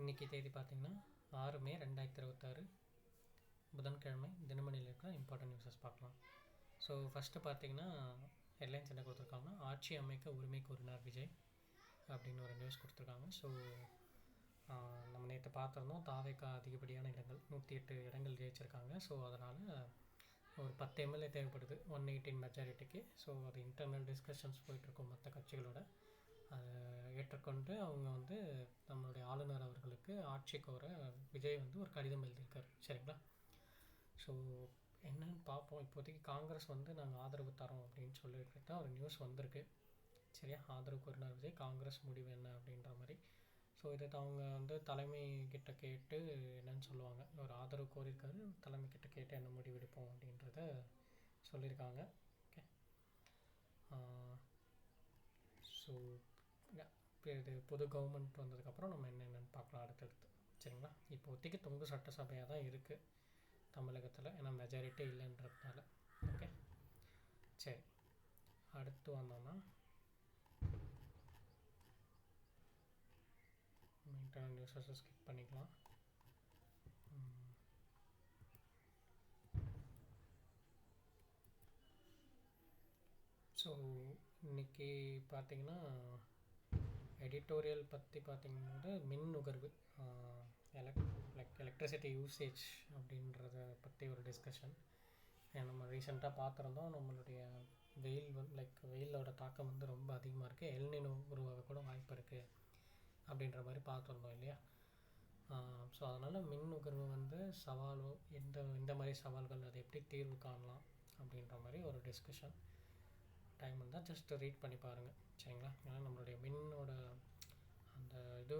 இன்றைக்கி தேதி பார்த்திங்கன்னா 6 மே 2026 புதன்கிழமை. தினமணியில் இருக்கிற இம்பார்ட்டன்ட் நியூஸஸ் பார்க்கலாம். ஸோ ஃபஸ்ட்டு பார்த்திங்கன்னா ஹெட்லைன்ஸ் என்ன கொடுத்துருக்காங்கன்னா, ஆட்சி அமைக்க உரிமை கோரினார் விஜய் அப்படின்னு ஒரு நியூஸ் கொடுத்துருக்காங்க. ஸோ நம்ம நேற்று பார்த்துருந்தோம், தாவேக்கா அதிகப்படியான இடங்கள் 108 இடங்கள் ஜெயிச்சிருக்காங்க. ஸோ அதனால் ஒரு 10 எம்எல்ஏ தேவைப்படுது 118 மெஜாரிட்டிக்கு. ஸோ அது இன்டர்னல் டிஸ்கஷன்ஸ் போயிட்டுருக்கோம் மற்ற கட்சிகளோட. அதை ஏற்றுக்கொண்டு அவங்க நம்மளுடைய ஆளுநர் அவர்களுக்கு ஆட்சி கோர விஜய் ஒரு கடிதம் எழுதியிருக்காரு. சரிங்களா? ஸோ என்னன்னு பார்ப்போம். இப்போதைக்கு காங்கிரஸ் நாங்கள் ஆதரவு தரோம் அப்படின்னு சொல்லிட்டு தான் ஒரு நியூஸ் வந்திருக்கு. சரியா? ஆதரவு கோரினார் விஜய், காங்கிரஸ் முடிவு என்ன அப்படின்ற மாதிரி. ஸோ இதை அவங்க தலைமை கிட்ட கேட்டு என்னன்னு சொல்லுவாங்க. ஒரு ஆதரவு கோரியிருக்காரு, தலைமை கிட்ட கேட்டு என்ன முடிவெடுப்போம் அப்படின்றத சொல்லியிருக்காங்க. ஓகே. ஸோ இது புது கவர்மெண்ட் வந்ததுக்கப்புறம் நம்ம என்னென்னு பார்க்கலாம் அடுத்தடுத்து. சரிங்களா? இப்போதைக்கு தொங்கு சட்டசபையாக தான் இருக்குது தமிழகத்தில், ஏன்னா மெஜாரிட்டி இல்லைன்றதுனால. ஓகே, சரி. அடுத்து வந்தோம்னா இன்டர்னல் நியூஸஸை ஸ்கிப் பண்ணிக்கலாம். ஸோ இன்றைக்கி பார்த்திங்கன்னா எடிட்டோரியல் பற்றி பார்த்திங்கன்னா மின் நுகர்வு, எலக்ட்ரிசிட்டி யூசேஜ் அப்படின்றத பற்றி ஒரு டிஸ்கஷன். நம்ம ரீசெண்டாக பார்த்துருந்தோம், நம்மளுடைய வெயில் வெயிலோட தாக்கம் ரொம்ப அதிகமாக இருக்குது, எல்நினோ உருவாக கூட வாய்ப்பு இருக்குது அப்படின்ற மாதிரி பார்த்துருந்தோம் இல்லையா? ஸோ அதனால் மின் நுகர்வு சவாலோ இந்த மாதிரி சவால்கள் அதை எப்படி தீர்வு காணலாம் அப்படின்ற மாதிரி ஒரு டிஸ்கஷன். டைம் இருந்தால் ஜஸ்ட் ரீட் பண்ணி பாருங்கள். சரிங்களா? ஏன்னா நம்மளுடைய மின்னோட அந்த இது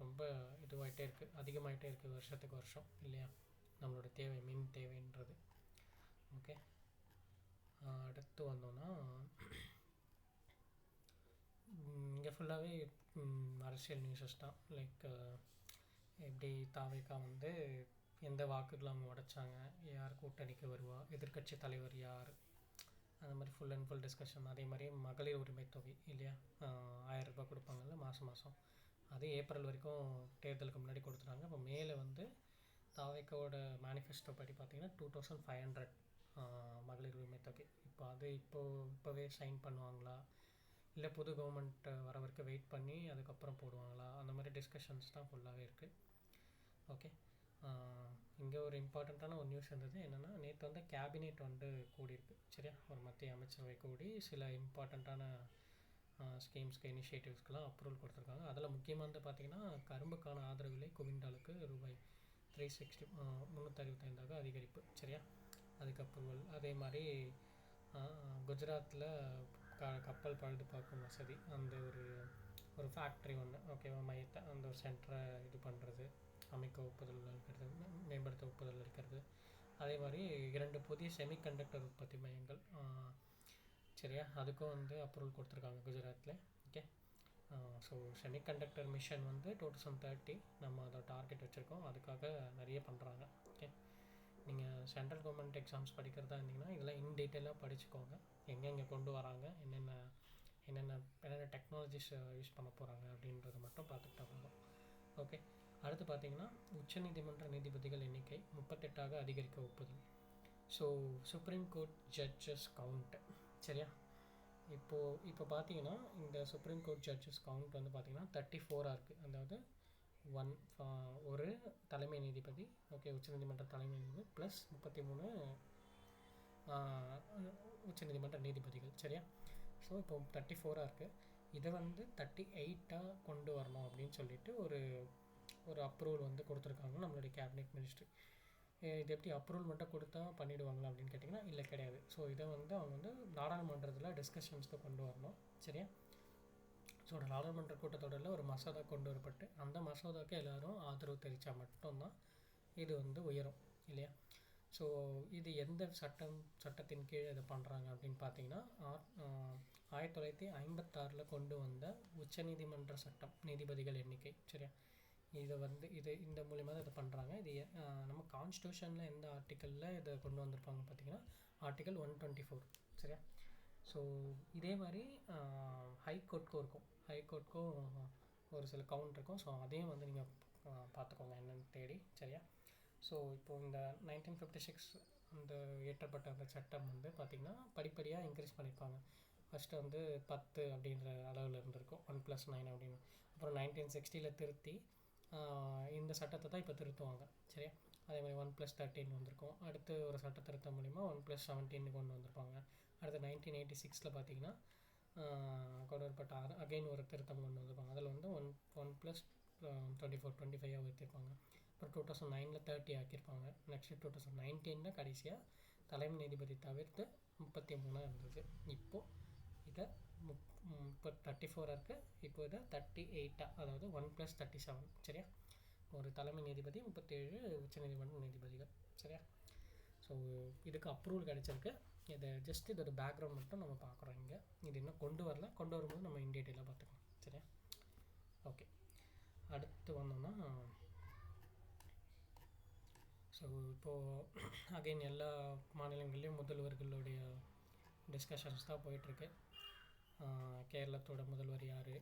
ரொம்ப இதுவாகிட்டே இருக்குது, அதிகமாகிட்டே இருக்குது வருஷத்துக்கு வருஷம் இல்லையா? நம்மளோட தேவை, மின் தேவைன்றது. ஓகே, அடுத்து வந்தோன்னா இங்கே ஃபுல்லாகவே அரசியல் நியூஸஸ் தான். எப்படி தாவேக்கா எந்த வாக்குகளை அவங்க உடைச்சாங்க, யார் கூட்டணிக்கு வருவா, எதிர்கட்சி தலைவர் யார், அந்த மாதிரி ஃபுல் அண்ட் ஃபுல் டிஸ்கஷன். அதே மாதிரி மகளிர் உரிமை தொகை இல்லையா, 1000 ரூபாய் கொடுப்பாங்கல்ல மாதம் மாதம், அது ஏப்ரல் வரைக்கும் தேர்தலுக்கு முன்னாடி கொடுத்துட்டாங்க. இப்போ மேலே தாவேக்காவோட மேனிஃபெஸ்டோ படி பார்த்திங்கன்னா 2500 மகளிர் உரிமை தொகை. இப்போவே சைன் பண்ணுவாங்களா, இல்லை புது கவர்மெண்ட் வர வரைக்கும் வெயிட் பண்ணி அதுக்கப்புறம் போடுவாங்களா, அந்த மாதிரி டிஸ்கஷன்ஸ் தான் ஃபுல்லாகவே இருக்குது. ஓகே, இங்கே ஒரு இம்பார்ட்டண்ட்டான ஒரு நியூஸ் இருந்தது. என்னென்னா, நேற்று கேபினெட் கூடியிருக்கு. சரியா? ஒரு மத்திய அமைச்சரவை கூடி சில இம்பார்ட்டண்ட்டான ஸ்கீம்ஸ்க்கு, இனிஷியேட்டிவ்ஸ்க்கெலாம் அப்ரூவல் கொடுத்துருக்காங்க. அதில் முக்கியமானது பார்த்திங்கன்னா, கரும்புக்கான ஆதரவு விலை குவிண்டாலுக்கு ரூபாய் 365 அதிகரிப்பு. சரியா? அதுக்கு அப்ரூவல். அதே மாதிரி குஜராத்தில் கப்பல் பழுது பார்க்கும் வசதி, அந்த ஒரு ஃபேக்ட்ரி ஓகேவா, மையத்தை அந்த ஒரு சென்டரை இது பண்ணுறது, அமைக்க ஒப்புதல் அளிக்கிறது, மேம்படுத்த ஒப்புதல் அளிக்கிறது. அதே மாதிரி 2 புதிய செமிகண்டக்டர் உற்பத்தி மையங்கள். சரியா? அதுக்கும் அப்ரூவல் கொடுத்துருக்காங்க குஜராத்தில். ஓகே, ஸோ செமிகண்டக்டர் மிஷன் 2030 நம்ம அதை டார்கெட் வச்சுருக்கோம். அதுக்காக நிறைய பண்ணுறாங்க. ஓகே, நீங்கள் சென்ட்ரல் கவர்மெண்ட் எக்ஸாம்ஸ் படிக்கிறதா இருந்தீங்கன்னா இதெல்லாம் இன் டீட்டெயிலாக படிச்சுக்கோங்க. எங்கெங்கே கொண்டு வராங்க, என்னென்ன டெக்னாலஜிஸ் யூஸ் பண்ண போகிறாங்க அப்படின்றத மட்டும் பார்த்துக்கிட்டா போதும். ஓகே, அடுத்து பார்த்திங்கன்னா உச்சநீதிமன்ற நீதிபதிகள் எண்ணிக்கை 38 அதிகரிக்க ஒப்புதல். So supreme court judges count. சரியா? இப்போ பார்த்தீங்கன்னா இந்த சுப்ரீம் கோர்ட் ஜட்ஜஸ் கவுண்ட் பார்த்திங்கன்னா 34 இருக்குது. அதாவது ஒரு தலைமை நீதிபதி, ஓகே, உச்சநீதிமன்ற தலைமை நீதிபதி ப்ளஸ் 33 உச்சநீதிமன்ற நீதிபதிகள். சரியா? ஸோ இப்போ 34 இருக்குது. இதை 38 கொண்டு வரணும் அப்படின்னு சொல்லிட்டு ஒரு அப்ரூவல் கொடுத்துருக்காங்க நம்மளுடைய கேபினெட் மினிஸ்ட்ரி. இது எப்படி அப்ரூவல் மட்டும் கொடுத்தா பண்ணிவிடுவாங்களா அப்படின்னு கேட்டிங்கன்னா இல்லை, கிடையாது. ஸோ இதை அவங்க நாடாளுமன்றத்தில் டிஸ்கஷன்ஸ்க்கு கொண்டு வரணும். சரியா? ஸோ நாடாளுமன்ற கூட்டத்தொடரில் ஒரு மசோதா கொண்டு வரப்பட்டு அந்த மசோதாவுக்கு எல்லோரும் ஆதரவு தெரிவித்தா மட்டும்தான் இது உயரும் இல்லையா? ஸோ இது எந்த சட்டத்தின் கீழே இதை பண்ணுறாங்க அப்படின்னு பார்த்தீங்கன்னா, 1956 கொண்டு வந்த உச்சநீதிமன்ற சட்டம், நீதிபதிகள் எண்ணிக்கை. சரியா? இதை இந்த மூலிமா தான் இதை பண்ணுறாங்க. இது நம்ம கான்ஸ்டியூஷனில் எந்த ஆர்டிக்கலில் இதை கொண்டு வந்திருப்பாங்க பார்த்தீங்கன்னா, ஆர்டிக்கல் 124. சரியா? ஸோ இதே மாதிரி ஹைகோர்ட்டுக்கும் இருக்கும். ஹைகோர்ட்டுக்கும் ஒரு சில கவுண்ட் இருக்கும். ஸோ அதையும் நீங்கள் பார்த்துக்கோங்க என்னென்னு தேடி. சரியா? ஸோ இப்போது இந்த 1956 அந்த இயற்றப்பட்ட அந்த சட்டம் வந்து பார்த்திங்கன்னா படிப்படியாக இன்க்ரீஸ் பண்ணியிருப்பாங்க. ஃபஸ்ட்டு வந்து 10 அப்படின்ற அளவில் இருந்திருக்கும், 1+9 அப்படின்னு. அப்புறம் 1960 திருத்தி இந்த சட்டத்தை தான் இப்போ திருத்துவாங்க. சரியா? அதே மாதிரி 1+13 வந்திருக்கும். அடுத்து ஒரு சட்ட திருத்தம் மூலிமா 1+17 கொண்டு வந்திருப்பாங்க. அடுத்து 1986 பார்த்திங்கன்னா கொண்டு வரப்பட்ட அகைன் ஒரு திருத்தம் கொண்டு வந்திருப்பாங்க. அதில் வந்து 1+24 வைத்திருப்பாங்க. அப்புறம் 2009 30 ஆக்கியிருப்பாங்க. நெக்ஸ்ட்டு 2019 கடைசியாக தலைமை நீதிபதி தவிர்த்து 33 இருந்தது. இப்போது இதை 34 இருக்குது. இப்போ இதை 38, அதாவது 1+37. சரியா? ஒரு தலைமை நீதிபதி, 37 உச்சநீதிமன்ற நீதிபதிகள். சரியா? ஸோ இதுக்கு அப்ரூவல் கிடச்சிருக்கு. இதை ஜஸ்ட் இதோட பேக்ரவுண்ட் மட்டும் நம்ம பார்க்குறோம். இங்கே இது இன்னும் கொண்டு வரல, கொண்டு வரும்போது நம்ம இன் டீட்டெயிலாக பார்த்துக்கலாம். சரியா? ஓகே, அடுத்து வந்தோம்னா ஸோ இப்போது அகைன் எல்லா மாநிலங்கள்லேயும் முதல்வர்களுடைய டிஸ்கஷன்ஸ் தான் போயிட்டுருக்கு. கேரளத்தோட முதல்வர் யார்?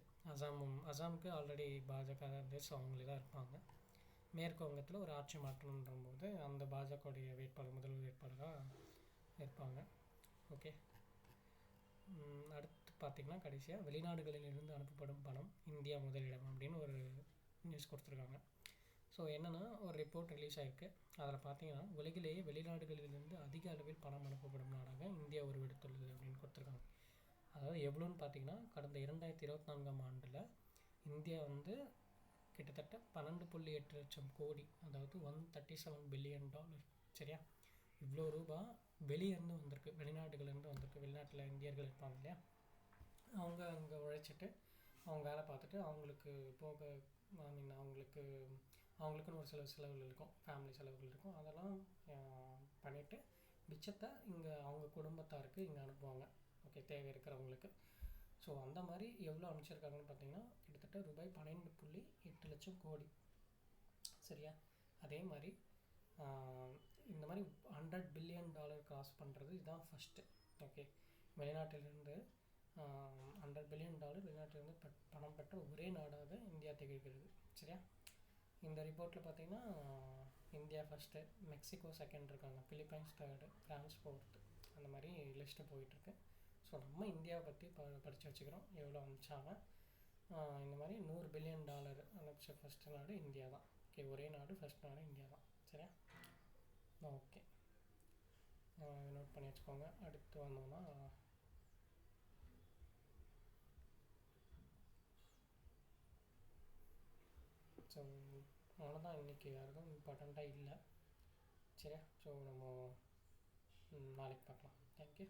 அசாமுக்கு ஆல்ரெடி பாஜக தான் இருந்துச்சு, அவங்களே தான் இருப்பாங்க. மேற்கு வங்கத்தில் ஒரு ஆட்சி மாற்றம்ன்ற போது அந்த பாஜகவுடைய வேட்பாளர் முதல்வர் வேட்பாளராக இருப்பாங்க. ஓகே, அடுத்து பார்த்திங்கன்னா கடைசியாக வெளிநாடுகளிலிருந்து அனுப்பப்படும் பணம் இந்தியா முதலிடம் அப்படின்னு ஒரு நியூஸ் கொடுத்துருக்காங்க. ஸோ என்னென்னா ஒரு ரிப்போர்ட் ரிலீஸ் ஆகிருக்கு. அதில் பார்த்தீங்கன்னா உலகிலேயே வெளிநாடுகளிலிருந்து அதிக அளவில் பணம் அனுப்பப்படும் நாடாக இந்தியா உருவெடுத்துள்ளது அப்படின்னு கொடுத்துருக்காங்க. அதாவது எவ்வளோன்னு பார்த்தீங்கன்னா கடந்த 2024 ஆண்டில் இந்தியா வந்து கிட்டத்தட்ட 12.8 லட்சம் கோடி, அதாவது $137 பில்லியன். சரியா? இவ்வளோ ரூபா வெளியேருந்து வந்திருக்கு, வெளிநாடுகள்லேருந்து வந்திருக்கு. வெளிநாட்டில் இந்தியர்கள் இருப்பாங்க இல்லையா, அவங்க அங்கே உழைச்சிட்டு அவங்க வேலை பார்த்துட்டு அவங்களுக்கு போக அவங்களுக்குன்னு ஒரு சில செலவுகள் இருக்கும், ஃபேமிலி செலவுகள் இருக்கும். அதெல்லாம் பண்ணிவிட்டு மிச்சத்தை இங்கே அவங்க குடும்பத்தாருக்கு இங்கே அனுப்புவாங்க. ஓகே, தேவை இருக்கிறவங்களுக்கு. ஸோ அந்த மாதிரி எவ்வளோ அனுப்பிச்சிருக்காங்கன்னு பார்த்தீங்கன்னா கிட்டத்தட்ட ரூபாய் 12.8 லட்சம் கோடி. சரியா? அதே மாதிரி இந்த மாதிரி $100 பில்லியன் கிராஸ் பண்ணுறது இதுதான் ஃபஸ்ட்டு. ஓகே, வெளிநாட்டிலிருந்து $100 பில்லியன் வெளிநாட்டிலிருந்து பணம் பெற்ற ஒரே நாடாக இந்தியா திகழ்கிறது. சரியா? இந்த ரிப்போர்ட்டில் பார்த்தீங்கன்னா இந்தியா ஃபஸ்ட்டு, மெக்சிகோ செகண்ட் இருக்காங்க, பிலிப்பைன்ஸ் தேர்டு, ஃப்ரான்ஸ் ஃபோர்த்து, அந்த மாதிரி லிஸ்ட்டு போயிட்டுருக்கு. ஸோ நம்ம இந்தியாவை பற்றி படித்து வச்சுக்கிறோம், எவ்வளோ அனுப்பிச்சாங்க. இந்த மாதிரி $100 பில்லியன் அனுப்பிச்ச ஃபஸ்ட்டு நாடு இந்தியா தான். ஓகே, ஒரே நாடு ஃபஸ்ட் நாடு இந்தியா தான். சரியா? ஓகே, நோட் பண்ணி வச்சுக்கோங்க. அடுத்து வந்தோம்னா ஸோ அவ்வளோதான். இன்றைக்கி யாருக்கும் இம்பார்ட்டண்ட்டாக இல்லை. சரியா? ஸோ நம்ம நாளைக்கு பார்க்கலாம். தேங்க்யூ.